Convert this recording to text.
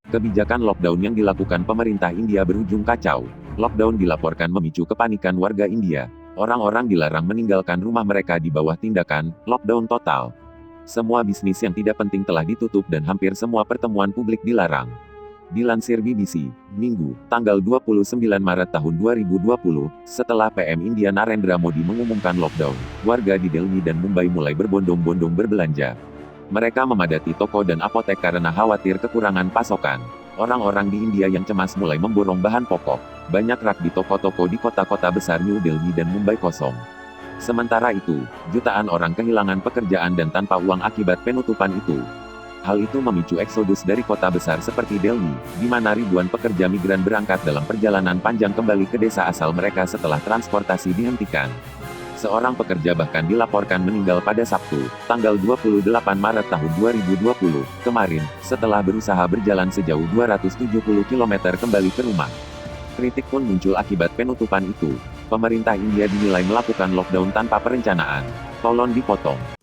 Kebijakan lockdown yang dilakukan pemerintah India berujung kacau. Lockdown dilaporkan memicu kepanikan warga India. Orang-orang dilarang meninggalkan rumah mereka di bawah tindakan lockdown total. Semua bisnis yang tidak penting telah ditutup dan hampir semua pertemuan publik dilarang. Dilansir BBC, Minggu, tanggal 29 Maret tahun 2020, setelah PM India Narendra Modi mengumumkan lockdown, warga di Delhi dan Mumbai mulai berbondong-bondong berbelanja. Mereka memadati toko dan apotek karena khawatir kekurangan pasokan. Orang-orang di India yang cemas mulai memborong bahan pokok. Banyak rak di toko-toko di kota-kota besar New Delhi dan Mumbai kosong. Sementara itu, jutaan orang kehilangan pekerjaan dan tanpa uang akibat penutupan itu. Hal itu memicu eksodus dari kota besar seperti Delhi, di mana ribuan pekerja migran berangkat dalam perjalanan panjang kembali ke desa asal mereka setelah transportasi dihentikan. Seorang pekerja bahkan dilaporkan meninggal pada Sabtu, tanggal 28 Maret tahun 2020, kemarin, setelah berusaha berjalan sejauh 270 km kembali ke rumah. Kritik pun muncul akibat penutupan itu. Pemerintah India dinilai melakukan lockdown tanpa perencanaan. Tolong dipotong.